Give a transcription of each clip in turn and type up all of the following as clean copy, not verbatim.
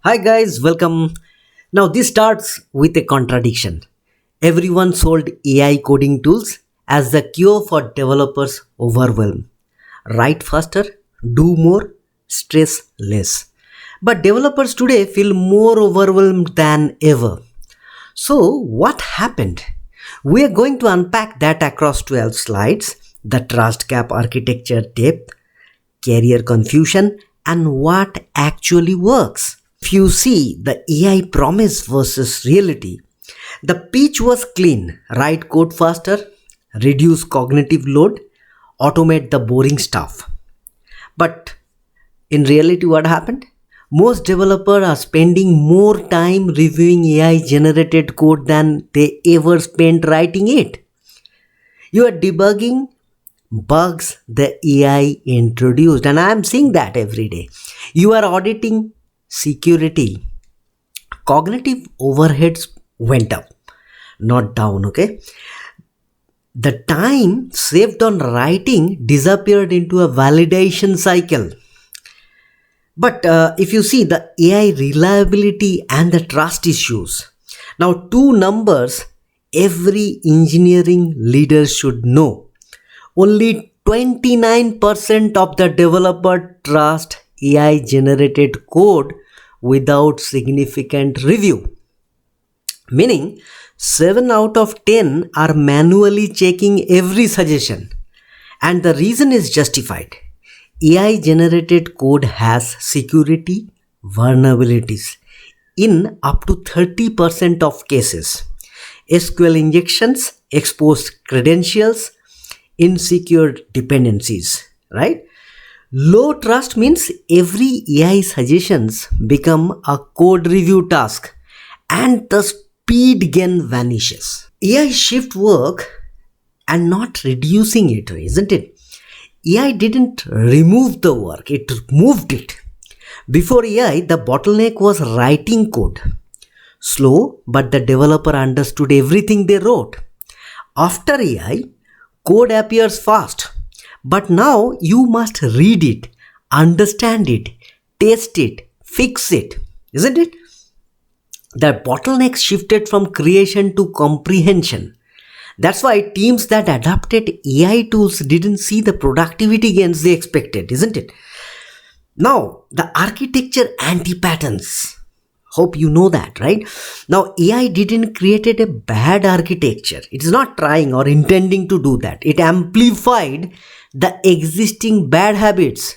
Hi guys, welcome. Now this starts with a contradiction. Everyone sold AI coding tools as the cure for developers' overwhelm. Write faster, do more, stress less. But developers today feel more overwhelmed than ever. So, what happened? We are going to unpack that across 12 slides: the trust gap, architecture depth, career confusion, and what actually works. If you see the AI promise versus reality, the pitch was clean: write code faster, reduce cognitive load, automate the boring stuff. But in reality, what happened? Most developers are spending more time reviewing AI generated code than they ever spent writing it. You are debugging bugs the AI introduced, and I am seeing that every day. You are auditing security. Cognitive overheads went up, not down. Okay, the time saved on writing disappeared into a validation cycle. But if you see the AI reliability and the trust issues, now two numbers every engineering leader should know: only 29% of the developer trust AI generated code without significant review. Meaning, 7 out of 10 are manually checking every suggestion. And the reason is justified. AI generated code has security vulnerabilities in up to 30% of cases. SQL injections, exposed credentials, insecure dependencies, right? Low trust means every AI suggestions become a code review task and the speed gain vanishes. AI shift work and not reducing it, isn't it? AI didn't remove the work, it moved it. Before AI, the bottleneck was writing code. Slow, but the developer understood everything they wrote. After AI, code appears fast, but now you must read it, understand it, test it, fix it, isn't it? The bottleneck shifted from creation to comprehension. That's why teams that adopted AI tools didn't see the productivity gains they expected, isn't it? Now, the architecture anti-patterns. Hope you know that, right? Now, AI didn't create a bad architecture. It is not trying or intending to do that. It amplified the existing bad habits.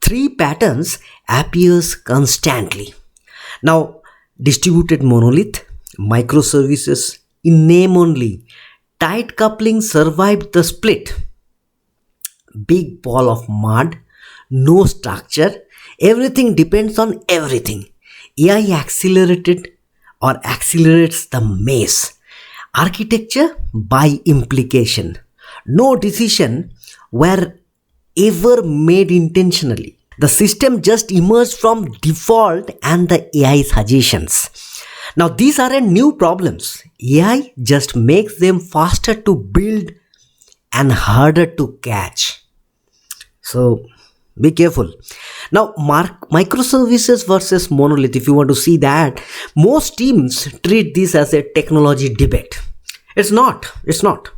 Three patterns appears constantly. Now, distributed monolith, microservices in name only. Tight coupling survived the split. Big ball of mud, no structure, everything depends on everything. AI accelerated or accelerates the maze. Architecture by implication. No decision were ever made intentionally. The system just emerged from default and the AI suggestions. Now, these aren't new problems. AI just makes them faster to build and harder to catch. So, be careful. Now, microservices versus monolith, if you want to see that, most teams treat this as a technology debate. It's not. It's not.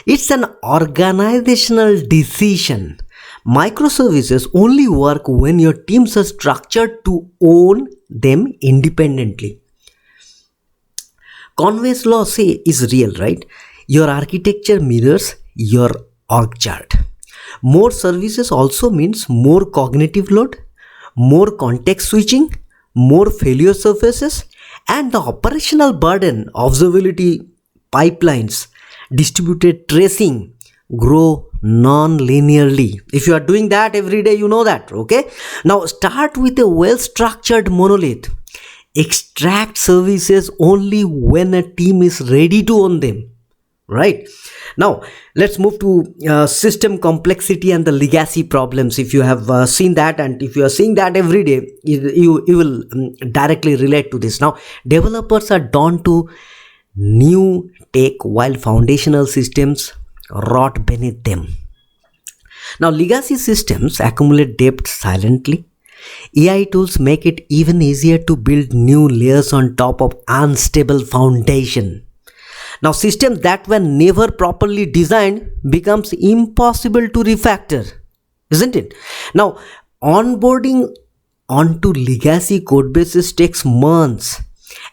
It's an organizational decision. Microservices only work when your teams are structured to own them independently. Conway's law say is real, right? Your architecture mirrors your org chart. More services also means more cognitive load, more context switching, more failure surfaces, and the operational burden, observability pipelines, distributed tracing grow non-linearly. If you are doing that every day, you know that, okay? Now start with a well-structured monolith. Extract services only when a team is ready to own them, right? Now let's move to system complexity and the legacy problems. If you have seen that, and if you are seeing that every day, you will directly relate to this. Now developers are drawn to new tech while foundational systems rot beneath them. Now legacy systems accumulate debt silently. AI tools make it even easier to build new layers on top of unstable foundation. Now systems that were never properly designed becomes impossible to refactor, isn't it? Now onboarding onto legacy codebases takes months,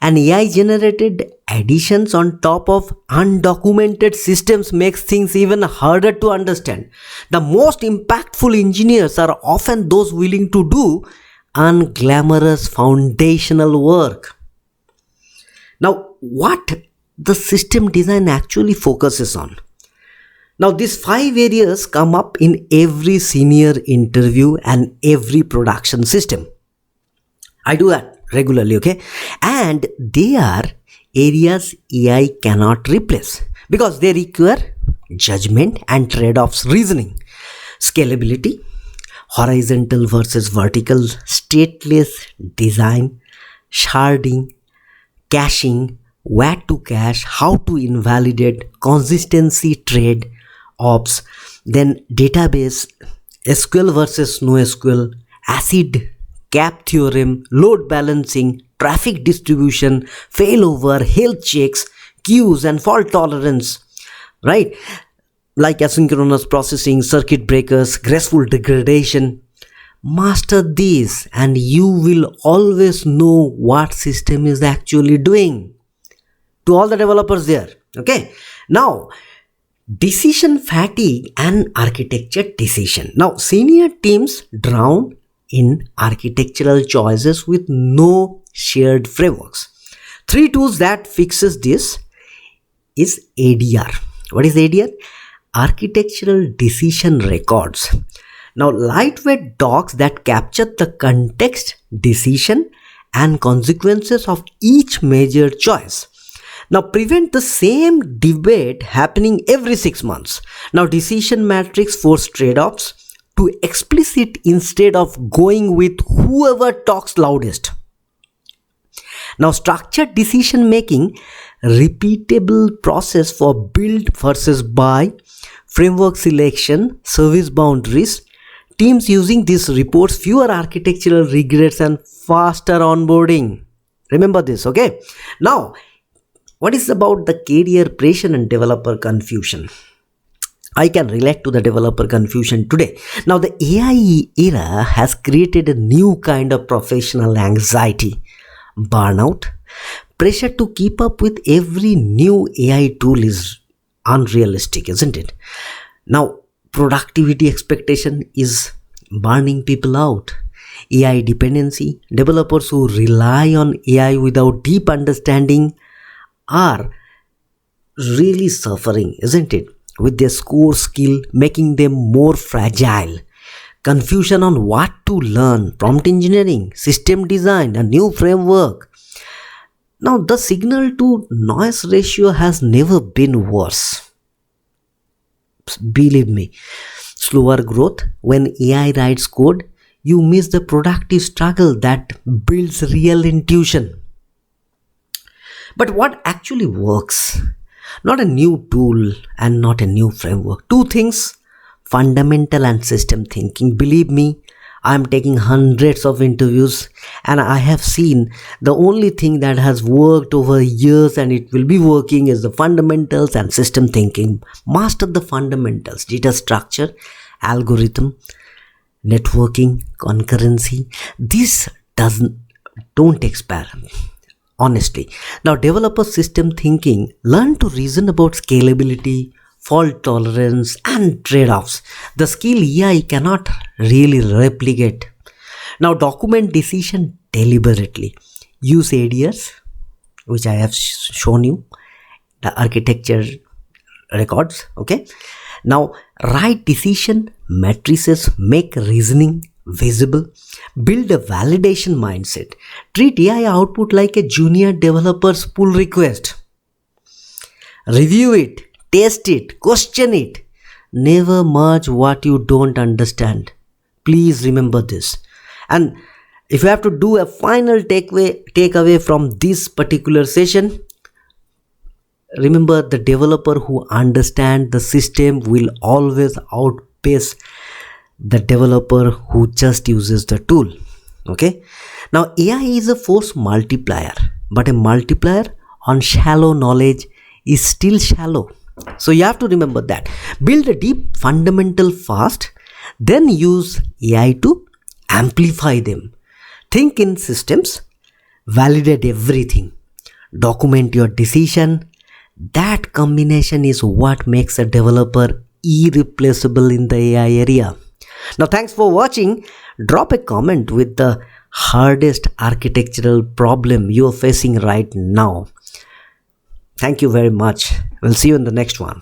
and AI generated additions on top of undocumented systems makes things even harder to understand. The most impactful engineers are often those willing to do unglamorous foundational work. Now, what the system design actually focuses on? Now, these five areas come up in every senior interview and every production system. I do that regularly, okay? And they are areas AI cannot replace because they require judgment and trade-offs reasoning. Scalability, horizontal versus vertical, stateless design, sharding, caching, where to cache, how to invalidate, consistency trade ops, then database, SQL versus no SQL, acid cap theorem, load balancing, traffic distribution, failover, health checks, queues, and fault tolerance, right? Like asynchronous processing, circuit breakers, graceful degradation. Master these, and you will always know what system is actually doing. To all the developers there, okay? Now, decision fatigue and architecture decision. Now, senior teams drown in architectural choices with no shared frameworks. Three tools that fixes this is ADR. What is ADR? Architectural decision records. Now, lightweight docs that capture the context, decision, and consequences of each major choice. Now, prevent the same debate happening every 6 months. Now, decision matrix force trade-offs to explicit instead of going with whoever talks loudest. Now, structured decision making, repeatable process for build versus buy, framework selection, service boundaries. Teams using these reports fewer architectural regrets and faster onboarding. Remember this, okay? Now, what is about the career pressure and developer confusion? I can relate to the developer confusion today. Now, the AI era has created a new kind of professional anxiety, burnout, pressure to keep up with every new AI tool is unrealistic, isn't it? Now, productivity expectation is burning people out. AI dependency, developers who rely on AI without deep understanding are really suffering, isn't it? With their core skill making them more fragile. Confusion on what to learn, prompt engineering, system design, a new framework. Now, the signal to noise ratio has never been worse. Believe me, slower growth when AI writes code, you miss the productive struggle that builds real intuition. But what actually works? Not a new tool and not a new framework. Two things, fundamental and system thinking. Believe me, I am taking hundreds of interviews and I have seen the only thing that has worked over years and it will be working is the fundamentals and system thinking. Master the fundamentals, data structure, algorithm, networking, concurrency. This don't expire. Honestly. Now, developer system thinking, learn to reason about scalability, fault tolerance, and trade-offs. The skill AI cannot really replicate. Now, document decision deliberately. Use ADRs, which I have shown you, the architecture records, okay? Now, write decision matrices, make reasoning visible, build a validation mindset, treat AI output like a junior developer's pull request, review it, test it, question it, never merge what you don't understand. Please remember this. And if you have to do a final takeaway from this particular session, remember the developer who understands the system will always outpace the developer who just uses the tool. Okay. Now AI is a force multiplier, but a multiplier on shallow knowledge is still shallow. So you have to remember that. Build a deep fundamental fast, then use AI to amplify them. Think in systems, validate everything, document your decision. That combination is what makes a developer irreplaceable in the AI area. Now, thanks for watching. Drop a comment with the hardest architectural problem you are facing right now. Thank you very much. We'll see you in the next one.